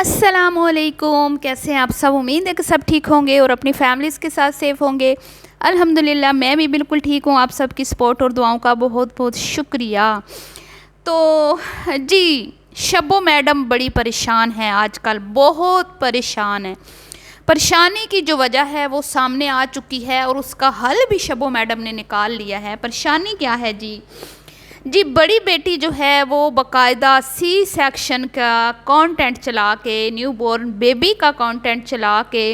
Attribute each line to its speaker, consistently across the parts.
Speaker 1: अस्सलामुअलैकुम, कैसे हैं आप सब। उम्मीद है कि सब ठीक होंगे और अपनी फैमिलीज़ के साथ सेफ़ होंगे। अल्हम्दुलिल्लाह मैं भी बिल्कुल ठीक हूँ। आप सबकी सपोर्ट और दुआओं का बहुत बहुत शुक्रिया। तो जी, शब्बो मैडम बड़ी परेशान है आजकल, बहुत परेशान है। परेशानी की जो वजह है वो सामने आ चुकी है और उसका हल भी शब्बो मैडम ने निकाल लिया है। परेशानी क्या है जी, बड़ी बेटी जो है वो बाकायदा सी सेक्शन का कंटेंट चला के, न्यू बॉर्न बेबी का कंटेंट चला के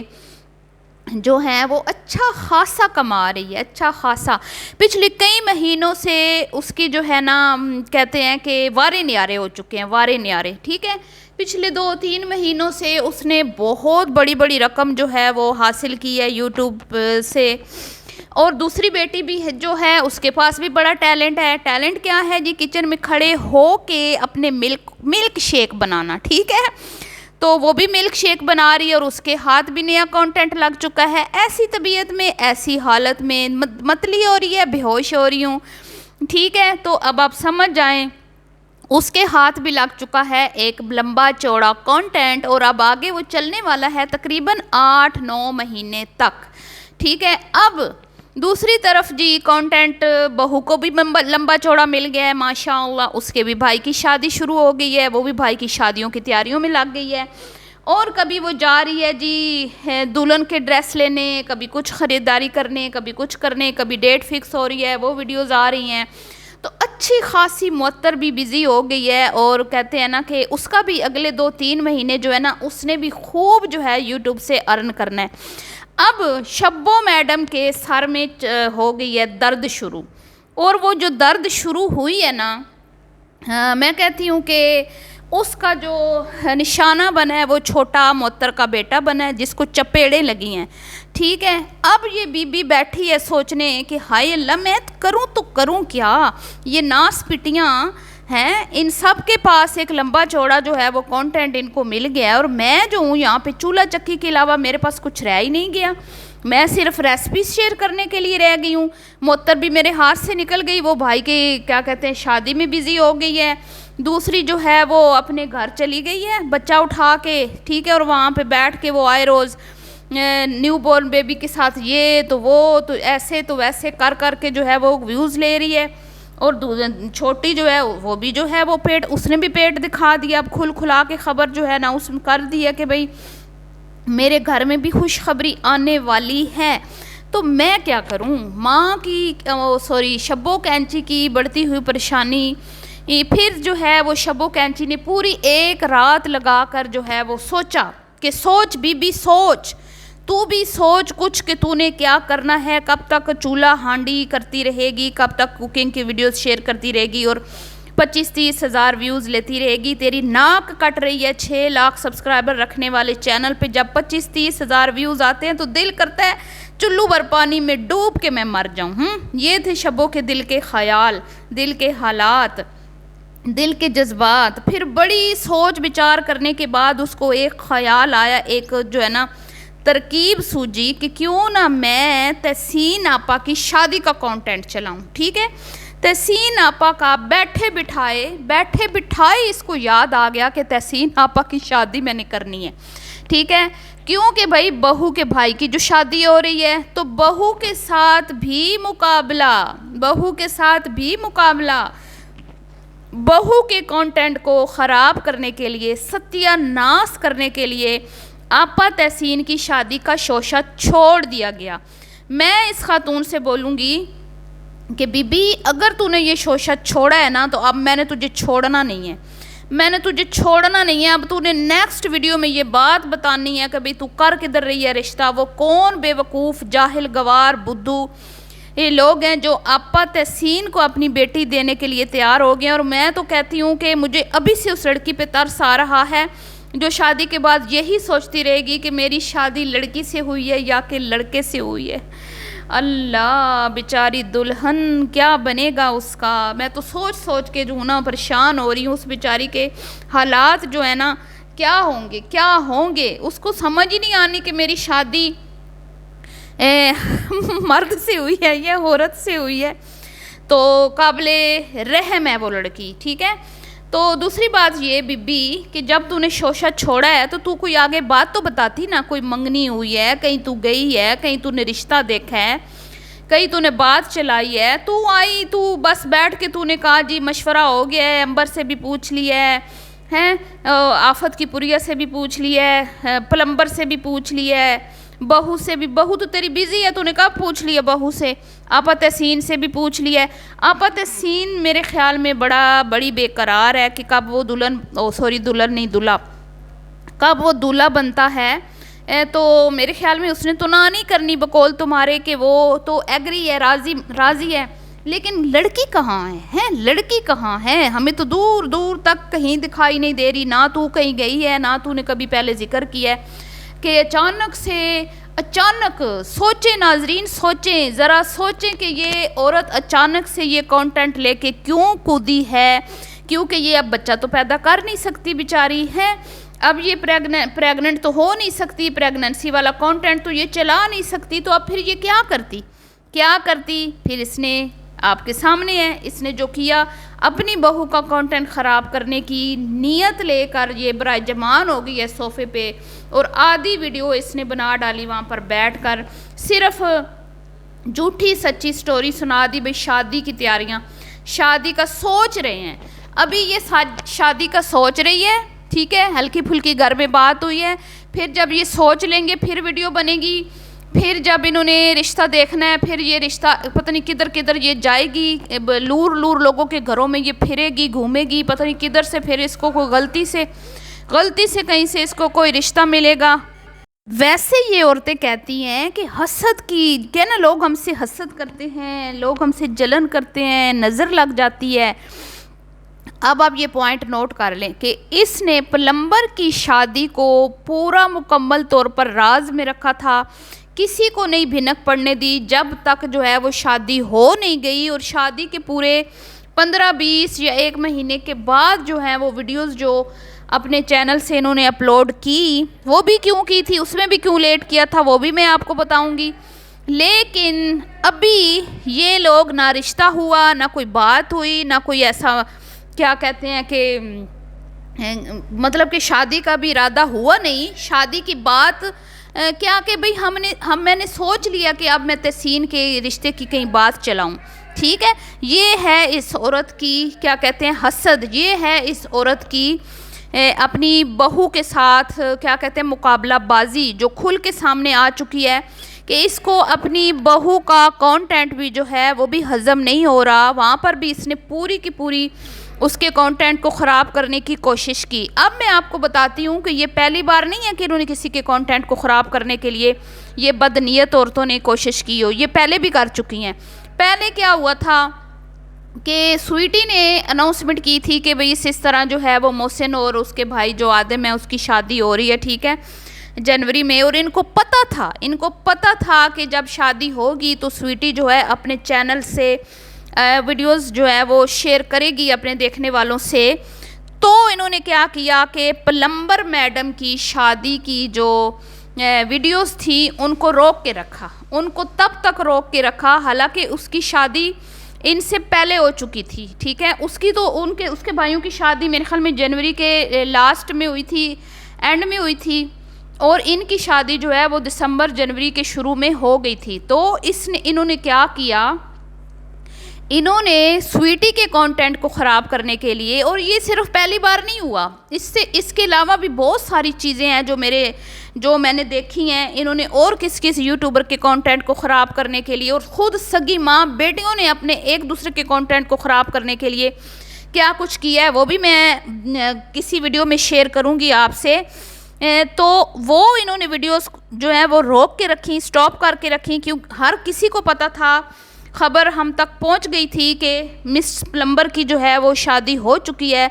Speaker 1: जो है वो अच्छा खासा कमा रही है, अच्छा खासा। पिछले कई महीनों से उसकी जो है ना, कहते हैं कि वारे न्यारे हो चुके हैं, वारे न्यारे। ठीक है, पिछले 2-3 महीनों से उसने बहुत बड़ी बड़ी रकम जो है वो हासिल की है यूट्यूब से। और दूसरी बेटी भी है जो है, उसके पास भी बड़ा टैलेंट है। टैलेंट क्या है जी? किचन में खड़े हो के अपने मिल्क शेक बनाना। ठीक है, तो वो भी मिल्क शेक बना रही है और उसके हाथ भी नया कंटेंट लग चुका है। ऐसी तबीयत में, ऐसी हालत में मतली हो रही है, बेहोश हो रही हूँ। ठीक है, तो अब आप समझ जाएं, उसके हाथ भी लग चुका है एक लंबा चौड़ा कंटेंट और अब आगे वो चलने वाला है तकरीबन 8-9 महीने तक। ठीक है, अब दूसरी तरफ जी कंटेंट बहू को भी लंबा चौड़ा मिल गया है माशाअल्लाह। उसके भी भाई की शादी शुरू हो गई है, वो भी भाई की शादियों की तैयारियों में लग गई है। और कभी वो जा रही है जी दुल्हन के ड्रेस लेने, कभी कुछ ख़रीदारी करने, कभी कुछ करने, कभी डेट फिक्स हो रही है, वो वीडियोज़ आ रही हैं। तो अच्छी खासी मुअत्तर भी बिज़ी हो गई है। और कहते हैं ना कि उसका भी अगले 2-3 महीने जो है ना, उसने भी खूब जो है यूट्यूब से अर्न करना है। अब शब्बो मैडम के सर में हो गई है दर्द शुरू। और वो जो दर्द शुरू हुई है ना, मैं कहती हूँ कि उसका जो निशाना बना है वो छोटा मुअत्तर का बेटा बना है जिसको चपेड़ें लगी हैं। ठीक है, अब ये बीबी बैठी है सोचने कि हाय अल्लाह, मैं करूँ तो करूँ क्या। ये नास पिटियाँ हैं, इन सब के पास एक लंबा चौड़ा जो है वो कंटेंट इनको मिल गया है और मैं जो हूँ यहाँ पे चूल्हा चक्की के अलावा मेरे पास कुछ रह ही नहीं गया। मैं सिर्फ रेसिपी शेयर करने के लिए रह गई हूँ। मुअत्तर भी मेरे हाथ से निकल गई, वो भाई के क्या कहते हैं शादी में बिज़ी हो गई है। दूसरी जो है वो अपने घर चली गई है बच्चा उठा के। ठीक है, और वहाँ पे बैठ के वो आए रोज़ न्यू बॉर्न बेबी के साथ ये तो वो तो ऐसे तो वैसे कर कर के जो है वो व्यूज़ ले रही है। और छोटी जो है वो भी जो है वो पेट, उसने भी पेट दिखा दिया। अब खुला के खबर जो है ना उसमें कर दी है कि भाई मेरे घर में भी खुशखबरी आने वाली है। तो मैं क्या करूं? माँ की शब्बो कैंची की बढ़ती हुई परेशानी। फिर जो है वो शब्बो कैंची ने पूरी एक रात लगाकर जो है वो सोचा कि सोच बीबी सोच, तू भी सोच कुछ कि तूने क्या करना है। कब तक चूल्हा हांडी करती रहेगी, कब तक कुकिंग की वीडियोस शेयर करती रहेगी और 25-30 हज़ार व्यूज़ लेती रहेगी। तेरी नाक कट रही है 6 लाख सब्सक्राइबर रखने वाले चैनल पे। जब 25-30 हज़ार व्यूज़ आते हैं तो दिल करता है चुल्लू भर पानी में डूब के मैं मर जाऊँ। ये थे शब्बो के दिल के ख्याल, दिल के हालात, दिल के जज्बात। फिर बड़ी सोच विचार करने के बाद उसको एक ख्याल आया, एक जो है ना तरकीब सूझी कि क्यों ना मैं तहसीन आपा की शादी का कंटेंट चलाऊं। ठीक है, तहसीन आपा का बैठे बिठाए इसको याद आ गया कि तहसीन आपा की शादी मैंने करनी है। ठीक है, क्योंकि भाई बहू के भाई की जो शादी हो रही है तो बहू के साथ भी मुकाबला, बहू के कंटेंट को ख़राब करने के लिए, सत्यानाश करने के लिए आपा तहसीन की शादी का शोशा छोड़ दिया गया। मैं इस खातून से बोलूँगी कि बीबी अगर तूने ये शोशा छोड़ा है ना तो अब मैंने तुझे छोड़ना नहीं है। अब तूने नेक्स्ट वीडियो में ये बात बतानी है कि भाई तू कर किधर रही है रिश्ता। वो कौन बेवकूफ़, जाहिल, गवार, बुद्धू ये लोग हैं जो आपा तहसीन को अपनी बेटी देने के लिए तैयार हो गए। और मैं तो कहती हूँ कि मुझे अभी से उस लड़की पे तरस आ रहा है जो शादी के बाद यही सोचती रहेगी कि मेरी शादी लड़की से हुई है या कि लड़के से हुई है। अल्लाह, बेचारी दुल्हन क्या बनेगा उसका। मैं तो सोच के जो ना परेशान हो रही हूँ। उस बेचारी के हालात जो है ना क्या होंगे उसको समझ ही नहीं आनी कि मेरी शादी मर्द से हुई है या औरत से हुई है। तो काबिले रहम है वो लड़की। ठीक है, तो दूसरी बात ये बीबी कि जब तूने शोशा छोड़ा है तो तू कोई आगे बात तो बताती ना, कोई मंगनी हुई है, कहीं तू गई है, कहीं तूने रिश्ता देखा है, कहीं तूने बात चलाई है, तू आई, तू बस बैठ के तूने कहा जी मशवरा हो गया है, अंबर से भी पूछ लिया है, आफत की पुरिया से भी पूछ लिया है, प्लम्बर से भी पूछ लिया है, बहू से भी, बहू तो तेरी बिजी है, तूने कब पूछ लिया बहू से, आपा तहसीन से भी पूछ लिया है। आपा तहसीन मेरे ख्याल में बड़ी बेकरार है कि कब वो दुल्हन, ओ सॉरी दुल्हन नहीं दूल्हा, कब वो दूल्हा बनता है। तो मेरे ख्याल में उसने तो ना नहीं करनी बकौल तुम्हारे कि वो तो एग्री है, राज़ी है, लेकिन लड़की कहाँ है, लड़की कहाँ है, हमें तो दूर दूर तक कहीं दिखाई नहीं दे रही, ना तू कहीं गई है, ना तूने कभी पहले जिक्र किया है कि अचानक सोचें नाजरीन, सोचें ज़रा, सोचें कि ये औरत अचानक से ये कंटेंट लेके क्यों कूदी है, क्योंकि ये अब बच्चा तो पैदा कर नहीं सकती बेचारी है, अब ये प्रेग्नेंट तो हो नहीं सकती, प्रेगनेंसी वाला कंटेंट तो ये चला नहीं सकती, तो अब फिर ये क्या करती। फिर इसने आपके सामने है, इसने जो किया अपनी बहू का कंटेंट ख़राब करने की नीयत लेकर ये बराए जमान हो गई है सोफ़े पे, और आधी वीडियो इसने बना डाली वहाँ पर बैठकर, सिर्फ झूठी सच्ची स्टोरी सुना दी। भाई शादी की तैयारियाँ, शादी का सोच रहे हैं, अभी ये शादी का सोच रही है, ठीक है, हल्की फुल्की घर में बात हुई है, फिर जब ये सोच लेंगे फिर वीडियो बनेगी, फिर जब इन्होंने रिश्ता देखना है, फिर ये रिश्ता पता नहीं किधर किधर ये जाएगी, लूर लोगों के घरों में ये फिरेगी, घूमेगी, पता नहीं किधर से फिर इसको कोई गलती से कहीं से इसको कोई रिश्ता मिलेगा। वैसे ये औरतें कहती हैं कि हसद की, क्या ना, लोग हमसे हसद करते हैं, लोग हमसे जलन करते हैं, नज़र लग जाती है। अब आप ये पॉइंट नोट कर लें कि इसने प्लम्बर की शादी को पूरा मुकम्मल तौर पर राज में रखा था, किसी को नहीं भिनक पड़ने दी जब तक जो है वो शादी हो नहीं गई, और शादी के पूरे 15-20 या 1 महीने के बाद जो है वो वीडियोस जो अपने चैनल से इन्होंने अपलोड की, वो भी क्यों की थी, उसमें भी क्यों लेट किया था, वो भी मैं आपको बताऊंगी। लेकिन अभी ये लोग, ना रिश्ता हुआ, ना कोई बात हुई, ना कोई ऐसा क्या कहते हैं कि मतलब कि शादी का भी इरादा हुआ नहीं, शादी की बात क्या कि भाई मैंने सोच लिया कि अब मैं तहसीन के रिश्ते की कहीं बात चलाऊं, ठीक है। ये है इस औरत की क्या कहते हैं हसद, ये है इस औरत की अपनी बहू के साथ क्या कहते हैं मुकाबलाबाजी, जो खुल के सामने आ चुकी है कि इसको अपनी बहू का कंटेंट भी जो है वो भी हज़म नहीं हो रहा, वहाँ पर भी इसने पूरी की पूरी उसके कंटेंट को ख़राब करने की कोशिश की। अब मैं आपको बताती हूँ कि ये पहली बार नहीं है कि इन्होंने किसी के कंटेंट को ख़राब करने के लिए ये बदनीयत औरतों ने कोशिश की हो, ये पहले भी कर चुकी हैं। पहले क्या हुआ था कि स्वीटी ने अनाउंसमेंट की थी कि भाई इस तरह जो है वो मोहसिन और उसके भाई जो आदम है उसकी शादी हो रही है, ठीक है, जनवरी में, और इनको पता था कि जब शादी होगी तो स्वीटी जो है अपने चैनल से वीडियोस जो है वो शेयर करेगी अपने देखने वालों से। तो इन्होंने क्या किया कि प्लम्बर मैडम की शादी की जो वीडियोस थी उनको रोक के रखा, उनको तब तक रोक के रखा, हालांकि उसकी शादी इनसे पहले हो चुकी थी, ठीक है। उसकी तो उसके भाइयों की शादी मेरे ख्याल में जनवरी के लास्ट में हुई थी, एंड में हुई थी, और इनकी शादी जो है वो दिसंबर जनवरी के शुरू में हो गई थी। तो इन्होंने क्या किया, इन्होंने स्वीटी के कंटेंट को ख़राब करने के लिए, और ये सिर्फ पहली बार नहीं हुआ, इसके अलावा भी बहुत सारी चीज़ें हैं जो मैंने देखी हैं, इन्होंने और किस यूट्यूबर के कंटेंट को ख़राब करने के लिए, और ख़ुद सगी माँ बेटियों ने अपने एक दूसरे के कंटेंट को ख़राब करने के लिए क्या कुछ किया है, वो भी मैं किसी वीडियो में शेयर करूँगी आपसे। तो वो इन्होंने वीडियोस जो है वो रोक के रखी, स्टॉप करके रखी, क्योंकि हर किसी को पता था, खबर हम तक पहुंच गई थी कि मिस प्लम्बर की जो है वो शादी हो चुकी है,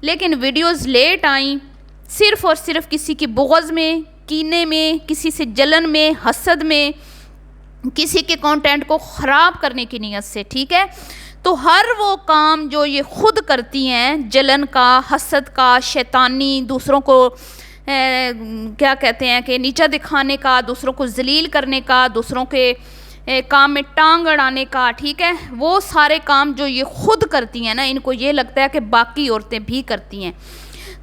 Speaker 1: लेकिन वीडियोस लेट आई, सिर्फ़ और सिर्फ किसी की बुग़्ज़ में, कीने में, किसी से जलन में, हसद में, किसी के कंटेंट को ख़राब करने की नीयत से, ठीक है। तो हर वो काम जो ये खुद करती हैं, जलन का, हसद का, शैतानी, दूसरों को क्या कहते हैं कि नीचा दिखाने का, दूसरों को जलील करने का, दूसरों के काम में टांग अड़ाने का, ठीक है, वो सारे काम जो ये खुद करती हैं ना, इनको ये लगता है कि बाकी औरतें भी करती हैं।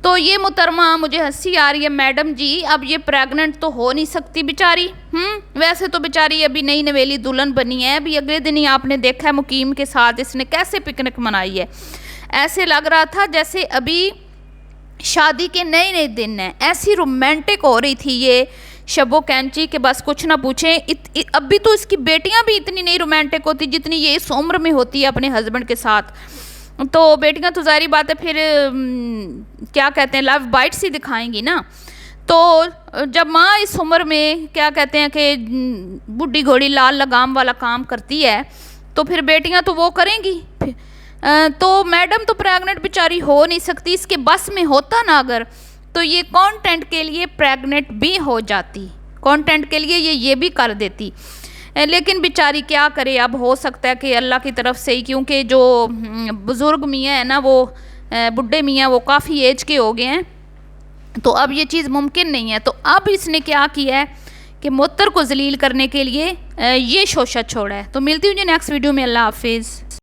Speaker 1: तो ये मुहतरमा, मुझे हंसी आ रही है, मैडम जी अब ये प्रेग्नेंट तो हो नहीं सकती बेचारी। वैसे तो बेचारी अभी नई नवेली दुल्हन बनी है, अभी अगले दिन ही आपने देखा है मुकीम के साथ इसने कैसे पिकनिक मनाई है। ऐसे लग रहा था जैसे अभी शादी के नए नए दिन हैं, ऐसी रोमांटिक हो रही थी ये शबो कैंची के बस कुछ ना पूछें। अभी तो इसकी बेटियां भी इतनी नहीं रोमांटिक होती जितनी ये इस उम्र में होती है अपने हस्बैंड के साथ। तो बेटियां तो जाहिर बात है फिर क्या कहते हैं, लव बाइट्स ही दिखाएंगी ना। तो जब माँ इस उम्र में क्या कहते हैं कि बुढ़ी घोड़ी लाल लगाम वाला काम करती है, तो फिर बेटियां तो वो करेंगी। तो मैडम तो प्रेग्नेंट बेचारी हो नहीं सकती, इसके बस में होता ना अगर, तो ये कंटेंट के लिए प्रेग्नेंट भी हो जाती, कंटेंट के लिए ये भी कर देती। लेकिन बेचारी क्या करे, अब हो सकता है कि अल्लाह की तरफ से ही, क्योंकि जो बुज़ुर्ग मियाँ है ना, वो बुढ़े मियाँ वो काफ़ी एज के हो गए हैं, तो अब ये चीज़ मुमकिन नहीं है। तो अब इसने क्या किया है कि मुअत्तर को जलील करने के लिए ये शोशा छोड़ा है। तो मिलती हूँ जी नेक्स्ट वीडियो में, अल्लाह हाफिज़।